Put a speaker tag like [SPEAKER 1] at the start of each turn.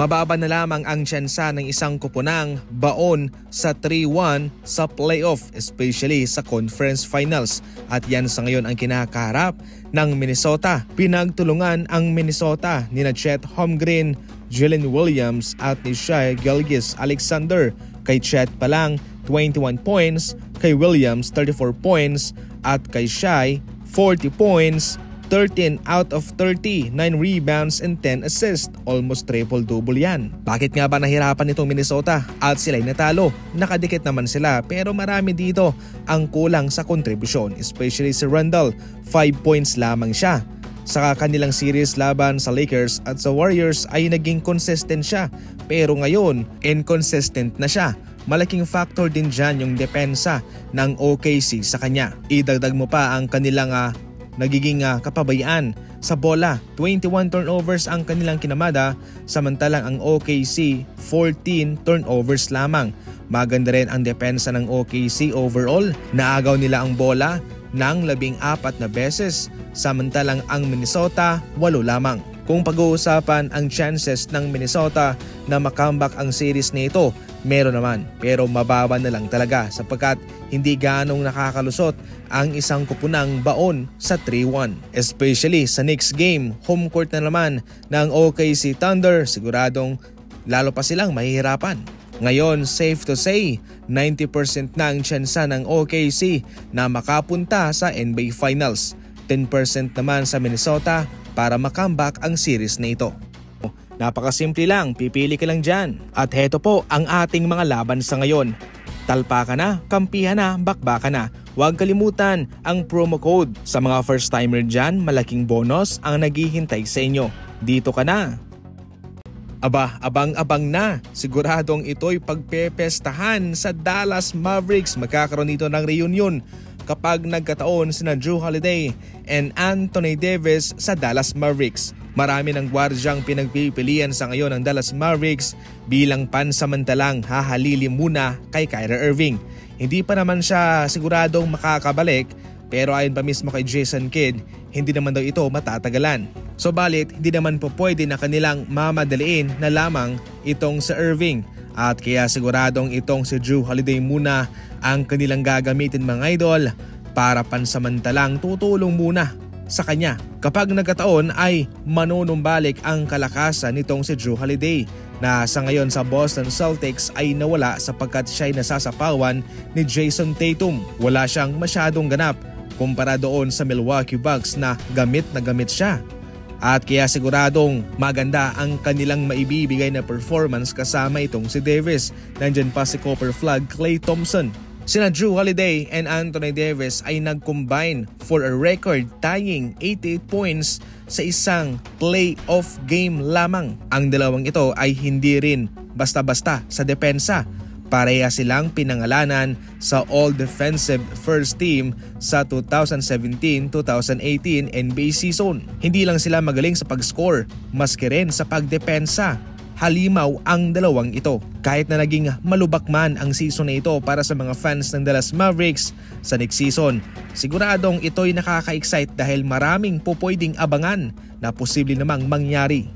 [SPEAKER 1] Mababa na lamang ang tsansa ng isang kupunang baon sa 3-1 sa playoff, especially sa conference finals. At yan sa ngayon ang kinakaharap ng Minnesota. Pinagtulungan ang Minnesota ni Chet Holmgren, Jalen Williams at ni Shai Gilgeous-Alexander. Kay Chet pa lang 21 points, kay Williams 34 points at kay Shai 40 points, 13 out of 30, 9 rebounds and 10 assists. Almost triple-double yan. Bakit nga ba nahirapan itong Minnesota at sila'y natalo? Nakadikit naman sila pero marami dito ang kulang sa kontribusyon, especially si Randall. 5 points lamang siya. Sa kanilang series laban sa Lakers at sa Warriors ay naging consistent siya, pero ngayon inconsistent na siya. Malaking factor din dyan yung depensa ng OKC sa kanya. Idagdag mo pa ang kanilang nagiging kapabayaan sa bola. 21 turnovers ang kanilang kinamada, samantalang ang OKC 14 turnovers lamang. Maganda rin ang depensa ng OKC overall. Naagaw nila ang bola ng 14 na beses, samantalang ang Minnesota 8 lamang. Kung pag-uusapan ang chances ng Minnesota na makambak ang series nito, meron naman, pero mababa na lang talaga sapagkat hindi ganong nakakalusot ang isang kupunang baon sa 3-1. Especially sa next game, home court na naman ng OKC Thunder, siguradong lalo pa silang mahihirapan. Ngayon, safe to say, 90% na ang tsansa ng OKC na makapunta sa NBA Finals. 10% naman sa Minnesota para makambak ang series na ito. Napakasimple lang, pipili ka lang dyan. At heto po ang ating mga laban sa ngayon. Talpa ka na, kampihan na, bakba ka na. Huwag kalimutan ang promo code. Sa mga first timer dyan, malaking bonus ang naghihintay sa inyo. Dito ka na. Aba, abang-abang na. Siguradong ito'y pagpepestahan sa Dallas Mavericks. Magkakaroon dito ng reunion kapag nagkataon sina Jrue Holiday and Anthony Davis sa Dallas Mavericks. Marami ng gwardyang pinagpipilian sa ngayon ng Dallas Mavericks bilang pansamantalang hahalili muna kay Kyrie Irving. Hindi pa naman siya siguradong makakabalik, pero ayon pa mismo kay Jason Kidd, hindi naman daw ito matatagalan. Subalit, hindi naman po pwede na kanilang mamadaliin na lamang itong si Irving. At kaya siguradong itong si Jrue Holiday muna ang kanilang gagamitin mga idol para pansamantalang tutulong muna sa kanya. Kapag nagkataon ay manunumbalik ang kalakasan nitong si Jrue Holiday na sa ngayon sa Boston Celtics ay nawala sapagkat siya ay nasasapawan ni Jason Tatum. Wala siyang masyadong ganap kumpara doon sa Milwaukee Bucks na gamit siya. At kaya siguradong maganda ang kanilang maibibigay na performance kasama itong si Davis. Nandyan pa si Copper Flag Klay Thompson. Sina Jrue Holiday and Anthony Davis ay nag-combine for a record-tying 88 points sa isang playoff game lamang. Ang dalawang ito ay hindi rin basta-basta sa depensa. Pareha silang pinangalanan sa All-Defensive First Team sa 2017-2018 NBA season. Hindi lang sila magaling sa pag-score, maski rin sa pagdepensa. Halimaw ang dalawang ito. Kahit na naging malubak man ang season na ito para sa mga fans ng Dallas Mavericks sa next season, siguradong ito'y nakaka-excite dahil maraming pupwedeng abangan na posible namang mangyari.